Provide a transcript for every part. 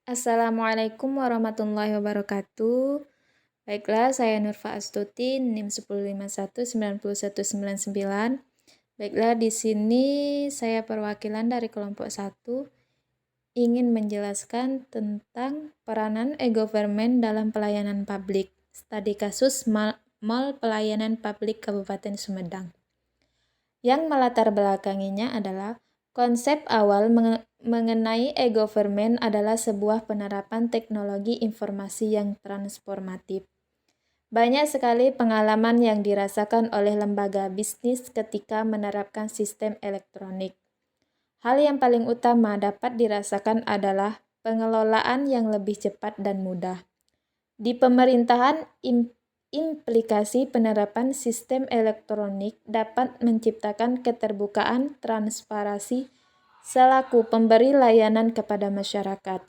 Assalamualaikum warahmatullahi wabarakatuh. Baiklah, saya Nurfa Astuti, NIM 105191199. Baiklah, di sini saya perwakilan dari kelompok 1 ingin menjelaskan tentang peranan e-government dalam pelayanan publik. Studi kasus Mall Pelayanan Publik Kabupaten Sumedang. Yang melatar belakanginya adalah konsep awal mengenai e-government adalah sebuah penerapan teknologi informasi yang transformatif. Banyak sekali pengalaman yang dirasakan oleh lembaga bisnis ketika menerapkan sistem elektronik. Hal yang paling utama dapat dirasakan adalah pengelolaan yang lebih cepat dan mudah. Di pemerintahan, implikasi penerapan sistem elektronik dapat menciptakan keterbukaan, transparansi, selaku pemberi layanan kepada masyarakat.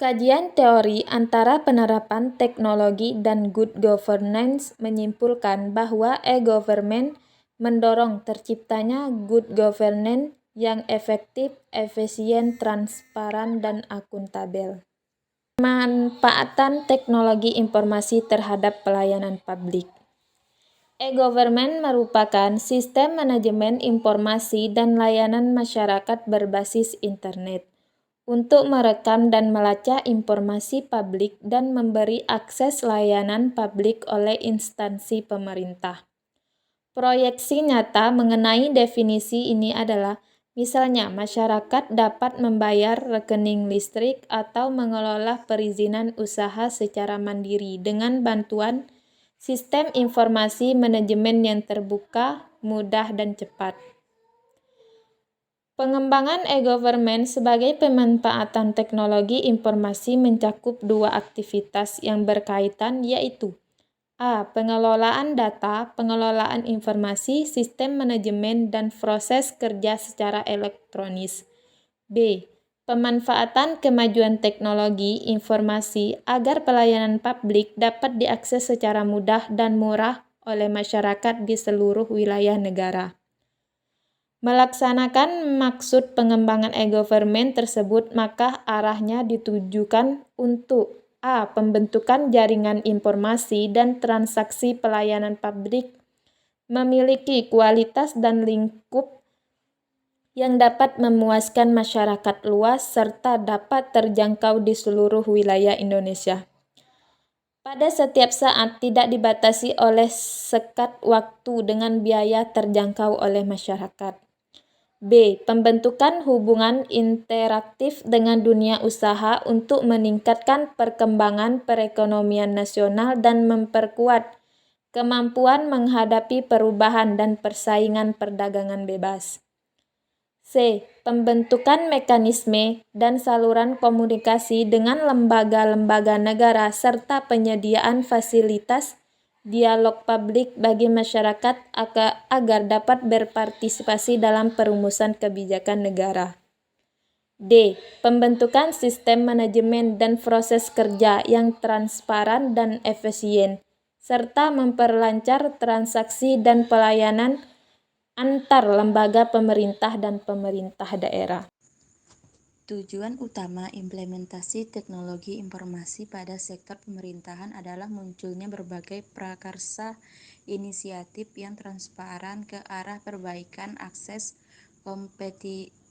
Kajian teori antara penerapan teknologi dan good governance menyimpulkan bahwa e-government mendorong terciptanya good governance yang efektif, efisien, transparan, dan akuntabel. Pemanfaatan teknologi informasi terhadap pelayanan publik. E-government merupakan sistem manajemen informasi dan layanan masyarakat berbasis internet untuk merekam dan melacak informasi publik dan memberi akses layanan publik oleh instansi pemerintah. Proyeksi nyata mengenai definisi ini adalah, misalnya masyarakat dapat membayar rekening listrik atau mengelola perizinan usaha secara mandiri dengan bantuan sistem informasi manajemen yang terbuka, mudah, dan cepat. Pengembangan e-government sebagai pemanfaatan teknologi informasi mencakup dua aktivitas yang berkaitan, yaitu A. Pengelolaan data, pengelolaan informasi, sistem manajemen, dan proses kerja secara elektronis. B. Pemanfaatan kemajuan teknologi informasi agar pelayanan publik dapat diakses secara mudah dan murah oleh masyarakat di seluruh wilayah negara. Melaksanakan maksud pengembangan e-government tersebut, maka arahnya ditujukan untuk A. Pembentukan jaringan informasi dan transaksi pelayanan publik memiliki kualitas dan lingkup yang dapat memuaskan masyarakat luas serta dapat terjangkau di seluruh wilayah Indonesia. Pada setiap saat tidak dibatasi oleh sekat waktu dengan biaya terjangkau oleh masyarakat. B. Pembentukan hubungan interaktif dengan dunia usaha untuk meningkatkan perkembangan perekonomian nasional dan memperkuat kemampuan menghadapi perubahan dan persaingan perdagangan bebas. C. Pembentukan mekanisme dan saluran komunikasi dengan lembaga-lembaga negara serta penyediaan fasilitas dialog publik bagi masyarakat agar dapat berpartisipasi dalam perumusan kebijakan negara. D. Pembentukan sistem manajemen dan proses kerja yang transparan dan efisien, serta memperlancar transaksi dan pelayanan antar lembaga pemerintah dan pemerintah daerah. Tujuan utama implementasi teknologi informasi pada sektor pemerintahan adalah munculnya berbagai prakarsa inisiatif yang transparan ke arah perbaikan akses,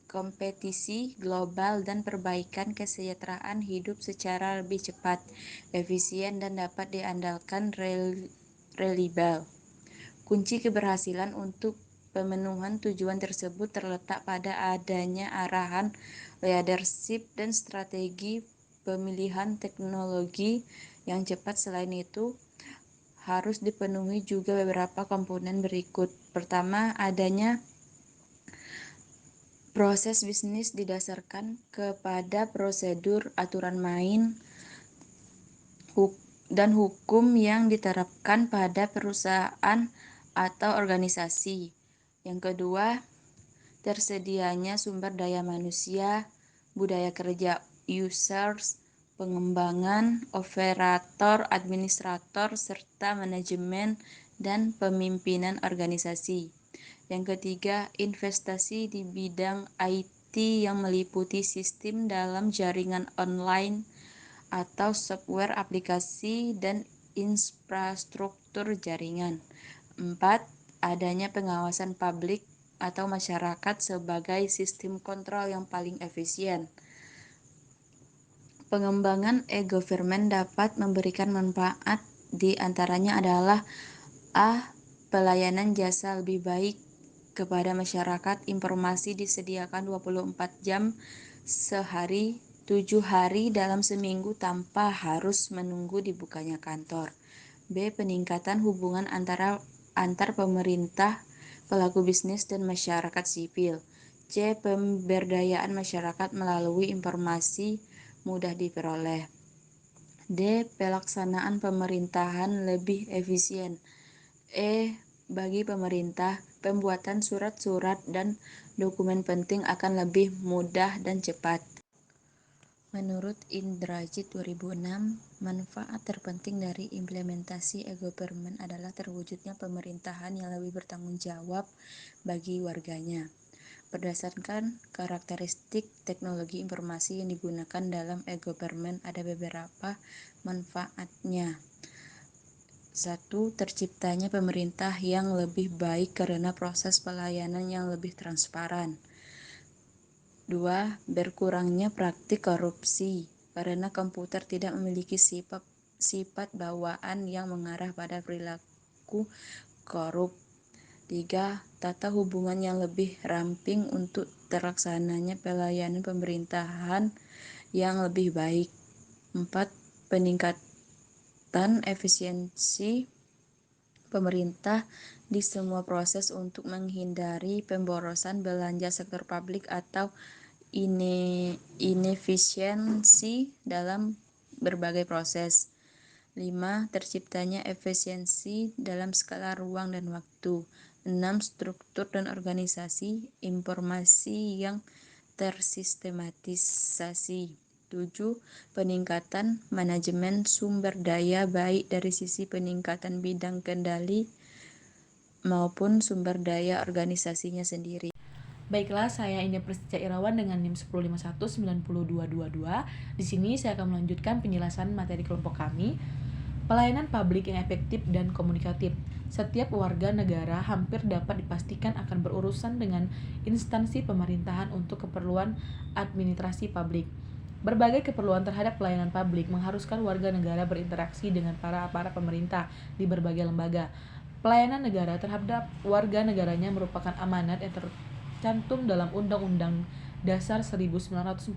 kompetisi global, dan perbaikan kesejahteraan hidup secara lebih cepat, efisien, dan dapat diandalkan reliable. Kunci keberhasilan untuk pemenuhan tujuan tersebut terletak pada adanya arahan leadership dan strategi pemilihan teknologi yang cepat. Selain itu, harus dipenuhi juga beberapa komponen berikut. Pertama, adanya proses bisnis didasarkan kepada prosedur, aturan main, dan hukum yang diterapkan pada perusahaan atau organisasi. Yang kedua, tersedianya sumber daya manusia, budaya kerja users, pengembangan, operator, administrator, serta manajemen dan pemimpinan organisasi. Yang ketiga, investasi di bidang IT IT yang meliputi sistem dalam jaringan online atau software aplikasi dan infrastruktur jaringan. 4. Adanya pengawasan publik atau masyarakat sebagai sistem kontrol yang paling efisien. Pengembangan e-government dapat memberikan manfaat, di antaranya adalah A. Pelayanan jasa lebih baik kepada masyarakat. Informasi disediakan 24 jam sehari, 7 hari dalam seminggu tanpa harus menunggu dibukanya kantor. B. Peningkatan hubungan antar pemerintah, pelaku bisnis, dan masyarakat sipil. C. Pemberdayaan masyarakat melalui informasi mudah diperoleh. D. Pelaksanaan pemerintahan lebih efisien. E. Bagi pemerintah, pembuatan surat-surat dan dokumen penting akan lebih mudah dan cepat. Menurut Indrajit 2006, manfaat terpenting dari implementasi e-government adalah terwujudnya pemerintahan yang lebih bertanggung jawab bagi warganya. Berdasarkan karakteristik teknologi informasi yang digunakan dalam e-government, ada beberapa manfaatnya. 1. Terciptanya pemerintah yang lebih baik karena proses pelayanan yang lebih transparan. 2. Berkurangnya praktik korupsi karena komputer tidak memiliki sifat bawaan yang mengarah pada perilaku korup. 3. Tata hubungan yang lebih ramping untuk terlaksananya pelayanan pemerintahan yang lebih baik. 4. Peningkatan efisiensi pemerintah di semua proses untuk menghindari pemborosan belanja sektor publik atau inefisiensi dalam berbagai proses. 5. Terciptanya efisiensi dalam skala ruang dan waktu. 6. Struktur dan organisasi informasi yang tersistematisasi. 7. Peningkatan manajemen sumber daya baik dari sisi peningkatan bidang kendali maupun sumber daya organisasinya sendiri. Baiklah, saya Indah Prestica Irawan dengan NIM 10519222. Di sini saya akan melanjutkan penjelasan materi kelompok kami. Pelayanan publik yang efektif dan komunikatif. Setiap warga negara hampir dapat dipastikan akan berurusan dengan instansi pemerintahan untuk keperluan administrasi publik. Berbagai keperluan terhadap pelayanan publik mengharuskan warga negara berinteraksi dengan para aparat pemerintah di berbagai lembaga. Pelayanan negara terhadap warga negaranya merupakan amanat yang tercantum dalam Undang-Undang Dasar 1945,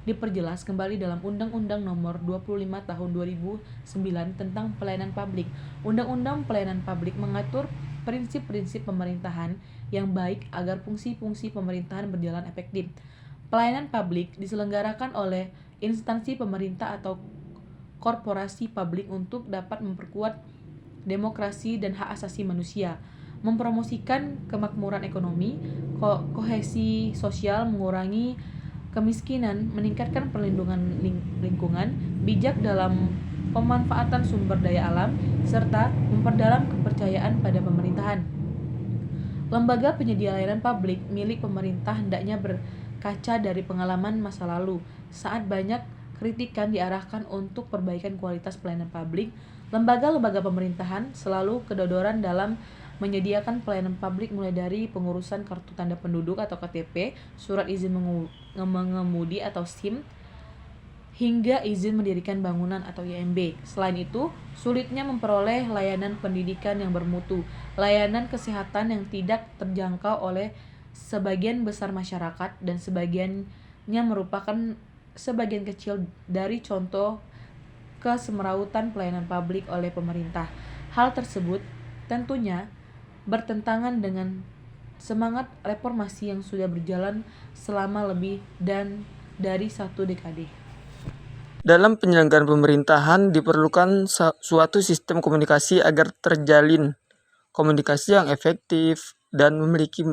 diperjelas kembali dalam Undang-Undang Nomor 25 Tahun 2009 tentang Pelayanan Publik. Undang-Undang Pelayanan Publik mengatur prinsip-prinsip pemerintahan yang baik agar fungsi-fungsi pemerintahan berjalan efektif. Pelayanan publik diselenggarakan oleh instansi pemerintah atau korporasi publik untuk dapat memperkuat demokrasi dan hak asasi manusia, mempromosikan kemakmuran ekonomi, kohesi sosial, mengurangi kemiskinan, meningkatkan perlindungan lingkungan, bijak dalam pemanfaatan sumber daya alam, serta memperdalam kepercayaan pada pemerintahan. Lembaga penyedia layanan publik milik pemerintah hendaknya berkaca dari pengalaman masa lalu, saat banyak kritikan diarahkan untuk perbaikan kualitas pelayanan publik. Lembaga-lembaga pemerintahan selalu kedodoran dalam menyediakan pelayanan publik, mulai dari pengurusan kartu tanda penduduk atau KTP, surat izin mengemudi atau SIM, hingga izin mendirikan bangunan atau IMB. Selain itu, sulitnya memperoleh layanan pendidikan yang bermutu, layanan kesehatan yang tidak terjangkau oleh sebagian besar masyarakat, dan sebagiannya merupakan sebagian kecil dari contoh kesemrautan pelayanan publik oleh pemerintah. Hal tersebut tentunya bertentangan dengan semangat reformasi yang sudah berjalan selama lebih dari 1 dekade. Dalam penyelenggaraan pemerintahan diperlukan suatu sistem komunikasi agar terjalin komunikasi yang efektif dan memiliki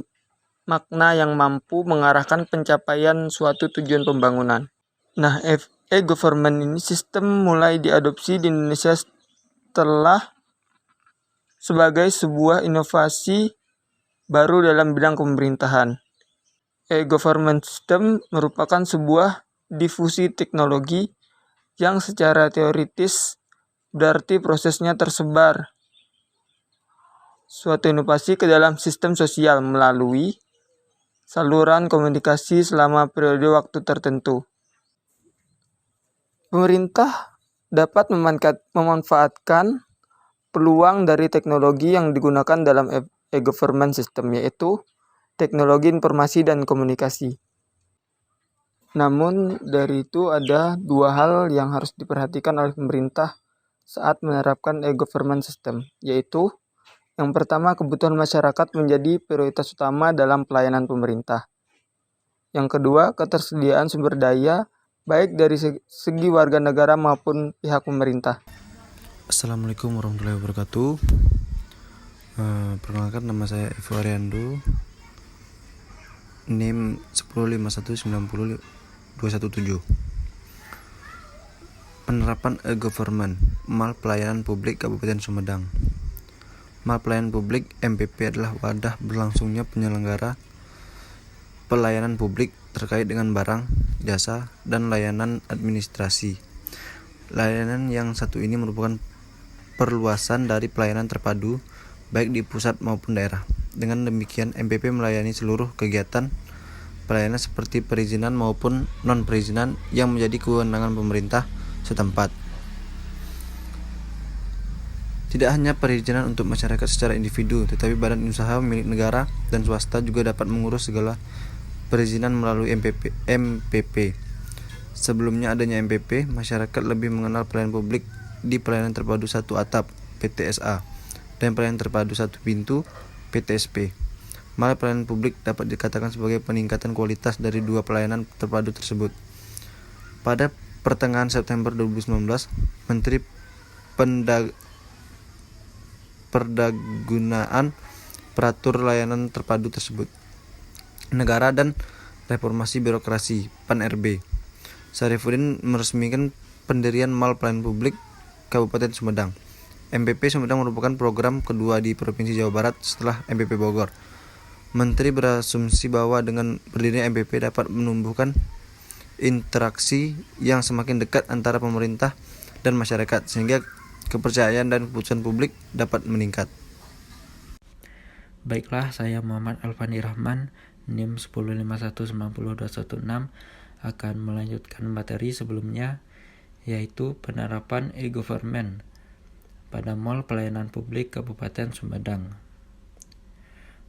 makna yang mampu mengarahkan pencapaian suatu tujuan pembangunan. Nah, e-government ini sistem mulai diadopsi di Indonesia setelah sebagai sebuah inovasi baru dalam bidang pemerintahan. E-government system merupakan sebuah difusi teknologi yang secara teoritis berarti prosesnya tersebar suatu inovasi ke dalam sistem sosial melalui saluran komunikasi selama periode waktu tertentu. Pemerintah dapat memanfaatkan peluang dari teknologi yang digunakan dalam e-government system, yaitu teknologi informasi dan komunikasi. Namun dari itu ada dua hal yang harus diperhatikan oleh pemerintah saat menerapkan e-government system, yaitu yang pertama, kebutuhan masyarakat menjadi prioritas utama dalam pelayanan pemerintah. Yang kedua, ketersediaan sumber daya baik dari segi warga negara maupun pihak pemerintah. Assalamualaikum warahmatullahi wabarakatuh. Perkenalkan, nama saya Ivo Ariando, NIM 105190217. Penerapan e-government Mal Pelayanan Publik Kabupaten Sumedang. Mal Pelayanan Publik MPP adalah wadah berlangsungnya penyelenggara pelayanan publik terkait dengan barang, jasa, dan layanan administrasi. Layanan yang satu ini merupakan perluasan dari pelayanan terpadu baik di pusat maupun daerah. Dengan demikian, MPP melayani seluruh kegiatan pelayanan seperti perizinan maupun non-perizinan yang menjadi kewenangan pemerintah setempat. Tidak hanya perizinan untuk masyarakat secara individu, tetapi badan usaha milik negara dan swasta juga dapat mengurus segala perizinan melalui MPP. Sebelumnya adanya MPP, masyarakat lebih mengenal pelayanan publik di pelayanan terpadu satu atap (PTSA) dan pelayanan terpadu satu pintu (PTSP). Malah pelayanan publik dapat dikatakan sebagai peningkatan kualitas dari dua pelayanan terpadu tersebut. Pada pertengahan September 2019, Menteri Perdagunaan peratur layanan terpadu tersebut, Negara dan Reformasi Birokrasi (PAN-RB) Syarifuddin meresmikan pendirian Mal Pelayanan Publik Kabupaten Sumedang. MPP Sumedang merupakan program kedua di Provinsi Jawa Barat setelah MPP Bogor. Menteri berasumsi bahwa dengan berdirinya MPP dapat menumbuhkan interaksi yang semakin dekat antara pemerintah dan masyarakat, sehingga kepercayaan dan keputusan publik dapat meningkat. Baiklah, saya Muhammad Alfani Rahman, NIM 105190216, akan melanjutkan materi sebelumnya, yaitu penerapan e-government pada Mal Pelayanan Publik Kabupaten Sumedang.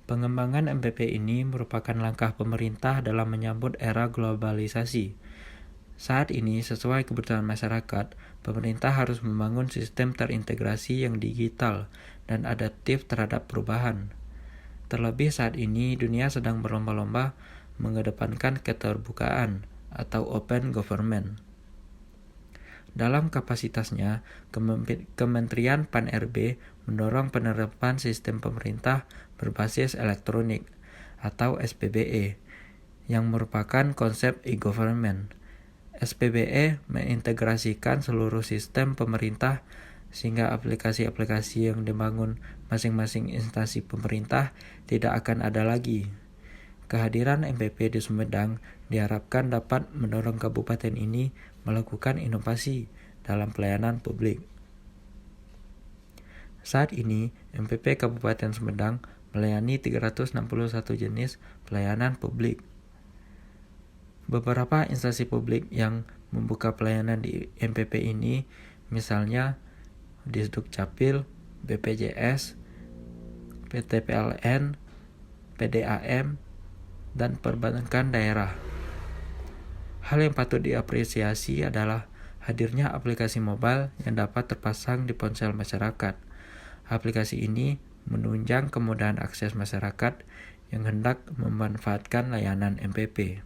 Pengembangan MPP ini merupakan langkah pemerintah dalam menyambut era globalisasi. Saat ini, sesuai kebutuhan masyarakat, pemerintah harus membangun sistem terintegrasi yang digital dan adaptif terhadap perubahan. Terlebih saat ini, dunia sedang berlomba-lomba mengedepankan keterbukaan atau open government. Dalam kapasitasnya, Kementerian PAN-RB mendorong penerapan sistem pemerintah berbasis elektronik atau SPBE yang merupakan konsep e-government. SPBE mengintegrasikan seluruh sistem pemerintah sehingga aplikasi-aplikasi yang dibangun masing-masing instansi pemerintah tidak akan ada lagi. Kehadiran MPP di Sumedang diharapkan dapat mendorong kabupaten ini melakukan inovasi dalam pelayanan publik. Saat ini, MPP Kabupaten Sumedang melayani 361 jenis pelayanan publik. Beberapa instansi publik yang membuka pelayanan di MPP ini, misalnya Disdukcapil, BPJS, PT PLN, PDAM, dan perbankan daerah. Hal yang patut diapresiasi adalah hadirnya aplikasi mobile yang dapat terpasang di ponsel masyarakat. Aplikasi ini menunjang kemudahan akses masyarakat yang hendak memanfaatkan layanan MPP.